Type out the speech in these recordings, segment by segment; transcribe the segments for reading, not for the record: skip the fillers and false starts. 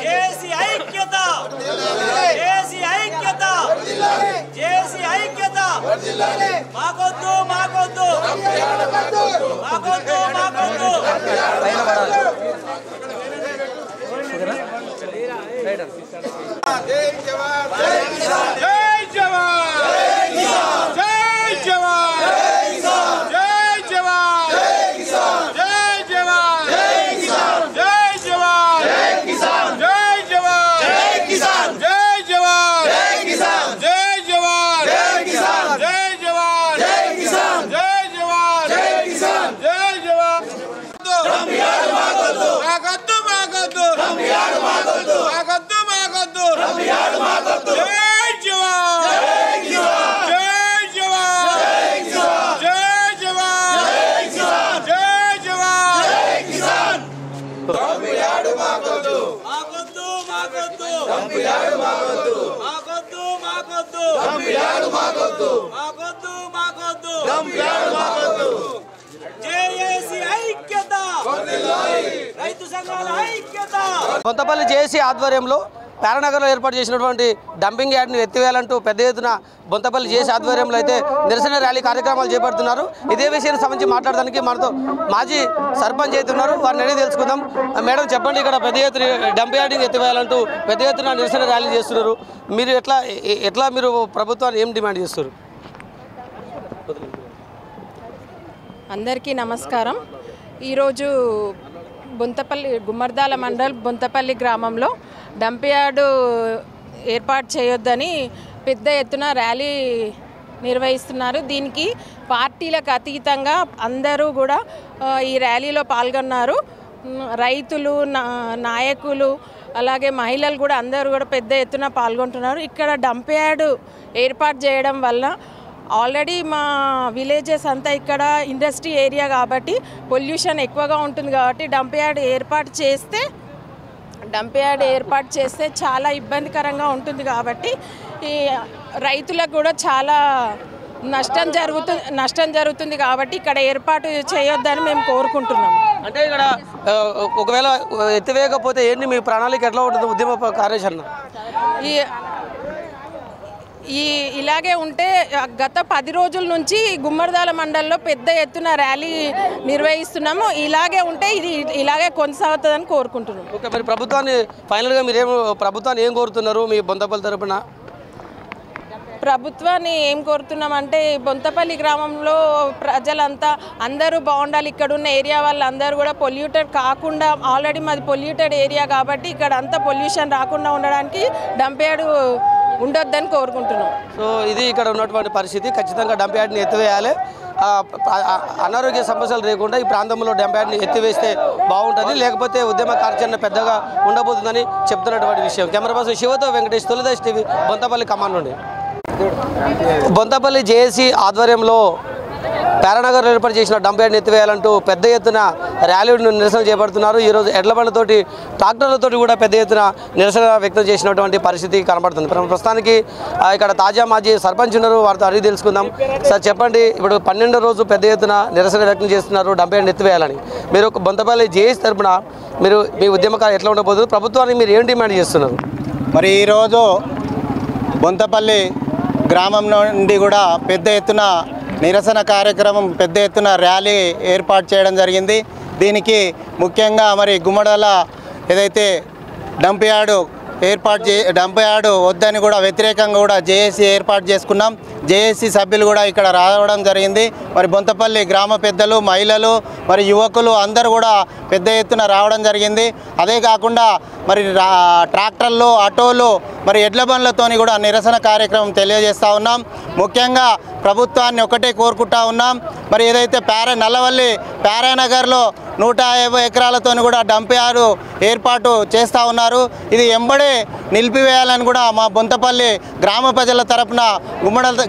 జేసీ ఐక్యత జేసీ ఐక్యత జేసీ ఐక్యత మాకొద్దు మాకొద్దు మాకొద్దు మాకొద్దు జై జవాన్ జై జవాన్ జై జవాన్ జై జవాన్ జై జవాన్ జై జవాన్ జై కిసాన్ జై జవాన్ జై కిసాన్ జై జవాన్ జై కిసాన్ జై జవాన్ జై కిసాన్ జై జవాన్ జై కిసాన్ జై జవాన్ జై కిసాన్ జై జవాన్ రంబియాడు మాకొద్దు మాకొద్దు మాకొద్దు రంబియాడు మాకొద్దు మాకొద్దు మాకొద్దు రంబియాడు మాకొద్దు జై జవాన్ జై కిసాన్ జై జవాన్ జై కిసాన్ జై జవాన్ జై కిసాన్ జై జవాన్ జై కిసాన్ రంబియాడు మాకొద్దు మాకొద్దు మాకొద్దు రంబియాడు మాకొద్దు మాకొద్దు మాకొద్దు రంబియాడు మాకొద్దు మాకొద్దు మాకొద్దు రంబియాడు మాకొద్దు జేఏసీ ఐక్యత రైతు సంఘాల ఐక్యత కొంతపల్లి జేఏసీ ఆధ్వర్యంలో పారానగర్లో ఏర్పాటు చేసినటువంటి డంపింగ్ యార్డ్ని ఎత్తివేయాలంటూ పెద్ద ఎత్తున బొంతపల్లి జేఏసీ ఆధ్వర్యంలో అయితే నిరసన ర్యాలీ కార్యక్రమాలు చేపడుతున్నారు. ఇదే విషయానికి సంబంధించి మాట్లాడడానికి మనతో మాజీ సర్పంచ్ అయితే ఉన్నారు. వారిని అడిగి తెలుసుకుందాం. మేడం చెప్పండి, ఇక్కడ పెద్ద ఎత్తున డంపింగ్ యార్డ్ని ఎత్తివేయాలంటూ పెద్ద ఎత్తున నిరసన ర్యాలీ చేస్తున్నారు. మీరు ఎట్లా మీరు ప్రభుత్వాన్ని ఏం డిమాండ్ చేస్తారు? అందరికీ నమస్కారం. ఈరోజు బొంతపల్లి గుమ్మర్దాల మండల్ బొంతపల్లి గ్రామంలో డంప్యార్డు ఏర్పాటు చేయొద్దని పెద్ద ఎత్తున ర్యాలీ నిర్వహిస్తున్నారు. దీనికి పార్టీలకు అతీతంగా అందరూ కూడా ఈ ర్యాలీలో పాల్గొన్నారు. రైతులు, నాయకులు, అలాగే మహిళలు కూడా అందరూ కూడా పెద్ద ఎత్తున పాల్గొంటున్నారు. ఇక్కడ డంప్యార్డు ఏర్పాటు చేయడం వల్ల ఆల్రెడీ మా విలేజెస్ అంతా ఇక్కడ ఇండస్ట్రీ ఏరియా కాబట్టి పొల్యూషన్ ఎక్కువగా ఉంటుంది కాబట్టి డంప్యార్డ్ ఏర్పాటు చేస్తే చాలా ఇబ్బందికరంగా ఉంటుంది కాబట్టి ఈ రైతులకు కూడా చాలా నష్టం జరుగుతుంది కాబట్టి ఇక్కడ ఏర్పాటు చేయొద్దని మేము కోరుకుంటున్నాం. అంటే ఇక్కడ ఒకవేళ ఎత్తివేయకపోతే ఏంటి మీ ప్రణాళిక ఎట్లా ఉంటుంది ఉద్యమ కార్యాచరణ? ఇలాగే ఉంటే గత 10 రోజుల నుంచి గుమ్మర్దాల మండలంలో పెద్ద ఎత్తున ర్యాలీ నిర్వహిస్తున్నాము. ఇలాగే ఉంటే ఇది ఇలాగే కొనసాగుతుందని కోరుకుంటున్నాం. ఓకే, మరి ప్రభుత్వాన్ని ఫైనల్గా ప్రభుత్వాన్ని ఏం కోరుతున్నారు మీ బొంతపల్లి తరపున? ప్రభుత్వాన్ని ఏం కోరుతున్నామంటే బొంతపల్లి గ్రామంలో ప్రజలంతా అందరూ బాగుండాలి. ఇక్కడ ఉన్న ఏరియా వాళ్ళందరూ కూడా పొల్యూటెడ్ కాకుండా, ఆల్రెడీ మాది పొల్యూటెడ్ ఏరియా కాబట్టి ఇక్కడ అంతా పొల్యూషన్ రాకుండా ఉండడానికి డంప్యార్డ్ ఉండొద్దని కోరుకుంటున్నాం. సో ఇది ఇక్కడ ఉన్నటువంటి పరిస్థితి. ఖచ్చితంగా డంప్యార్డ్ని ఎత్తివేయాలి. అనారోగ్య సమస్యలు లేకుండా ఈ ప్రాంతంలో డంప్యార్డ్ని ఎత్తివేస్తే బాగుంటుంది, లేకపోతే ఉద్యమ కార్యాచరణ పెద్దగా ఉండబోతుందని చెప్తున్నటువంటి విషయం. కెమెరా పర్సన్ శివతో వెంకటేష్, తొలిదశ టీవీ, బొంతపల్లి కమాండ్ నుండి. బొంతపల్లి జేఏసీ ఆధ్వర్యంలో పారానగర్లో ఏర్పాటు చేసిన డంప్యార్డ్ని ఎత్తివేయాలంటూ పెద్ద ఎత్తున ర్యాలీని నిరసన చేపడుతున్నారు. ఈరోజు ఎడ్ల బండ్లతోటి, ట్రాక్టర్లతోటి కూడా పెద్ద ఎత్తున నిరసన వ్యక్తం చేసినటువంటి పరిస్థితి కనబడుతుంది. ప్రస్తుతానికి ఇక్కడ తాజా మాజీ సర్పంచ్ ఉన్నారు, వారితో అడిగి తెలుసుకుందాం. సార్ చెప్పండి, ఇప్పుడు 12వ రోజు పెద్ద ఎత్తున నిరసన వ్యక్తం చేస్తున్నారు డంప్యార్డ్ని ఎత్తివేయాలని. మీరు బొంతపల్లి జేఏసీ తరపున మీరు మీ ఉద్యమకాలు ఎట్లా ఉండబోతుంది? ప్రభుత్వానికి మీరు ఏం డిమాండ్ చేస్తున్నారు? మరి ఈరోజు బొంతపల్లి గ్రామం నుండి కూడా పెద్ద ఎత్తున నిరసన కార్యక్రమం, పెద్ద ఎత్తున ర్యాలీ ఏర్పాటు చేయడం జరిగింది. దీనికి ముఖ్యంగా మరి గుమ్మడాల ఏదైతే డంప్యార్డు వద్దని కూడా వ్యతిరేకంగా కూడా జేఏసీ ఏర్పాటు చేసుకున్నాం. జేఏసీ సభ్యులు కూడా ఇక్కడ రావడం జరిగింది. మరి బొంతపల్లి గ్రామ పెద్దలు, మహిళలు, మరి యువకులు అందరూ కూడా పెద్ద ఎత్తున రావడం జరిగింది. అదే కాకుండా మరి ట్రాక్టర్లు, ఆటోలు, మరి ఎడ్ల బండ్లతోని కూడా నిరసన కార్యక్రమం తెలియజేస్తూ ఉన్నాం. ముఖ్యంగా ప్రభుత్వాన్ని ఒకటే కోరుకుంటా ఉన్నాం. మరి ఏదైతే నల్లవల్లి పారానగర్లో 150 ఎకరాలతో కూడా డంప్యార్డు ఏర్పాటు చేస్తూ ఉన్నారు. ఇది ఎంబడే నిలిపివేయాలని కూడా మా బొంతపల్లి గ్రామ ప్రజల తరపున,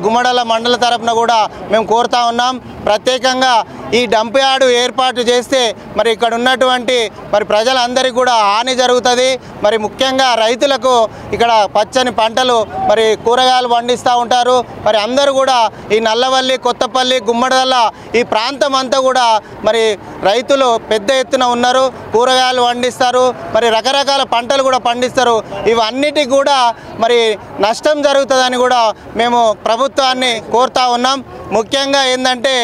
గుమ్మడల మండల తరపున కూడా మేము కోరుతా ఉన్నాం. ప్రత్యేకంగా ఈ డంప్ యార్డు ఏర్పాటు చేస్తే మరి ఇక్కడ ఉన్నటువంటి మరి ప్రజలందరికీ కూడా హాని జరుగుతుంది. మరి ముఖ్యంగా రైతులకు ఇక్కడ పచ్చని పంటలు మరి కూరగాయలు పండిస్తూ ఉంటారు. మరి అందరూ కూడా ఈ నల్లవల్లి, కొత్తపల్లి, గుమ్మడిదల్ల ఈ ప్రాంతం అంతా కూడా మరి రైతులు పెద్ద ఎత్తున ఉన్నారు. కూరగాయలు పండిస్తారు, మరి రకరకాల పంటలు కూడా పండిస్తారు. ఇవన్నిటికి కూడా మరి నష్టం జరుగుతుందని కూడా మేము ప్రభుత్వాన్ని కోరుతా ఉన్నాం. ముఖ్యంగా ఏంటంటే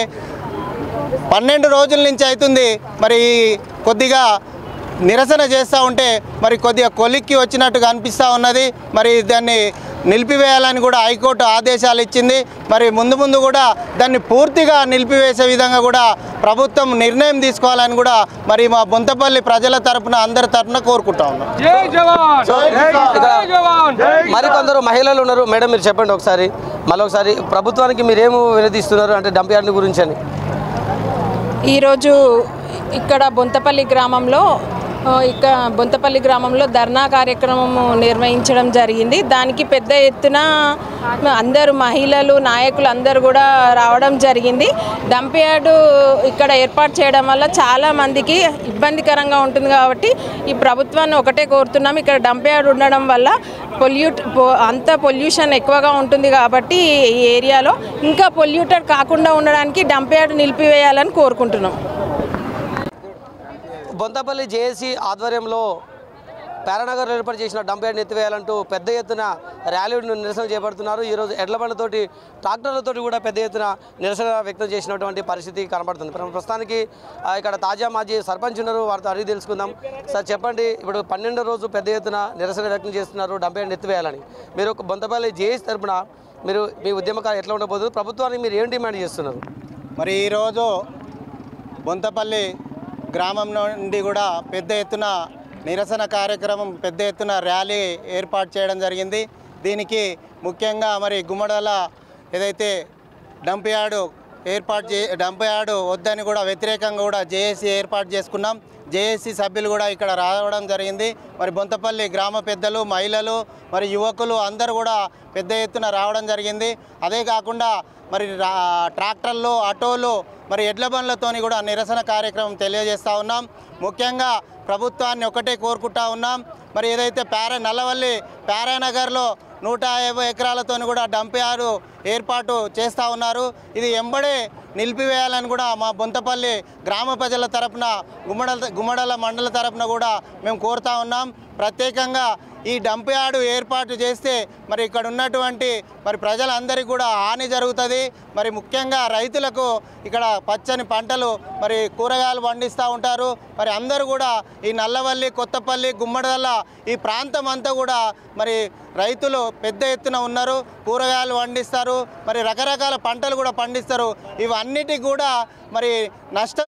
12 రోజుల నుంచి అవుతుంది మరి కొద్దిగా నిరసన చేస్తూ ఉంటే మరి కొద్దిగా కొలిక్కి వచ్చినట్టుగా అనిపిస్తూ ఉన్నది. మరి దాన్ని నిలిపివేయాలని కూడా హైకోర్టు ఆదేశాలు ఇచ్చింది. మరి ముందు కూడా దాన్ని పూర్తిగా నిలిపివేసే విధంగా కూడా ప్రభుత్వం నిర్ణయం తీసుకోవాలని కూడా మరి మా బొంతపల్లి ప్రజల తరపున అందరి తరపున కోరుకుంటా ఉన్నాం. మరికొందరు మహిళలు ఉన్నారు. మేడం మీరు చెప్పండి ఒకసారి, మళ్ళొకసారి ప్రభుత్వానికి మీరేమో వినతిస్తున్నారు అంటే డంప్ యార్డ్ గురించి అని. ఈరోజు ఇక్కడ బొంతపల్లి గ్రామంలో ధర్నా కార్యక్రమం నిర్వహించడం జరిగింది. దానికి పెద్ద ఎత్తున అందరూ మహిళలు, నాయకులు అందరూ కూడా రావడం జరిగింది. డంప్ యార్డు ఇక్కడ ఏర్పాటు చేయడం వల్ల చాలా మందికి ఇబ్బందికరంగా ఉంటుంది కాబట్టి ఈ ప్రభుత్వాన్ని ఒకటే కోరుతున్నాం. ఇక్కడ డంప్ యార్డు ఉండడం వల్ల పొల్యూషన్ ఎక్కువగా ఉంటుంది కాబట్టి ఈ ఏరియాలో ఇంకా పొల్యూటెడ్ కాకుండా ఉండడానికి డంప్ యార్డు నిలిపివేయాలని కోరుకుంటున్నాం. బొంతపల్లి జేఏసీ ఆధ్వర్యంలో పారానగర్లో ఏర్పాటు చేసిన డంప్ యార్డ్ని ఎత్తివేయాలంటూ పెద్ద ఎత్తున ర్యాలీని నిరసన చేపడుతున్నారు. ఈరోజు ఎడ్లబండ్లతోటి, ట్రాక్టర్లతోటి కూడా పెద్ద ఎత్తున నిరసన వ్యక్తం చేసినటువంటి పరిస్థితి కనబడుతుంది. ప్రస్తుతానికి ఇక్కడ తాజా మాజీ సర్పంచ్ ఉన్నారు, వారితో అడిగి తెలుసుకుందాం. సార్ చెప్పండి, ఇప్పుడు 12వ రోజు పెద్ద ఎత్తున నిరసన వ్యక్తం చేస్తున్నారు డంప్ యార్డ్ని ఎత్తివేయాలని. మీరు బొంతపల్లి జేఏసీ తరపున మీరు మీ ఉద్యమకాలు ఎట్లా ఉండబోదు, ప్రభుత్వానికి మీరు ఏం డిమాండ్ చేస్తున్నారు? మరి ఈరోజు బొంతపల్లి గ్రామం నుండి కూడా పెద్ద ఎత్తున నిరసన కార్యక్రమం, పెద్ద ఎత్తున ర్యాలీ ఏర్పాటు చేయడం జరిగింది. దీనికి ముఖ్యంగా మరి గుమ్మడల ఏదైతే డంప్ యార్డు వద్దని కూడా వ్యతిరేకంగా కూడా జేఏసీ ఏర్పాటు చేసుకున్నాం. జేఏసీ సభ్యులు కూడా ఇక్కడ రావడం జరిగింది. మరి బొంతపల్లి గ్రామ పెద్దలు, మహిళలు, మరి యువకులు అందరూ కూడా పెద్ద ఎత్తున రావడం జరిగింది. అదే కాకుండా మరి ట్రాక్టర్లు, ఆటోలు, మరి ఎడ్ల బండ్లతోని కూడా నిరసన కార్యక్రమం తెలియజేస్తూ ఉన్నాం. ముఖ్యంగా ప్రభుత్వాన్ని ఒకటే కోరుకుంటా ఉన్నాం. మరి ఏదైతే నల్లవల్లి పారానగర్లో 150 ఎకరాలతో కూడా డంప్ యార్డు ఏర్పాటు చేస్తూ ఉన్నారు. ఇది ఎంబడే నిలిపివేయాలని కూడా మా బొంతపల్లి గ్రామ ప్రజల తరపున, గుమ్మడల మండల తరపున కూడా మేము కోరుతా ఉన్నాం. ప్రత్యేకంగా ఈ డంప్ యార్డు ఏర్పాటు చేస్తే మరి ఇక్కడ ఉన్నటువంటి మరి ప్రజలందరికీ కూడా హాని జరుగుతుంది. మరి ముఖ్యంగా రైతులకు ఇక్కడ పచ్చని పంటలు మరి కూరగాయలు పండిస్తూ ఉంటారు. మరి అందరూ కూడా ఈ నల్లవల్లి, కొత్తపల్లి, గుమ్మడిదల్ల ఈ ప్రాంతం అంతా కూడా మరి రైతులు పెద్ద ఎత్తున ఉన్నారు. కూరగాయలు పండిస్తారు, మరి రకరకాల పంటలు కూడా పండిస్తారు. ఇవన్నిటికి కూడా మరి నష్టం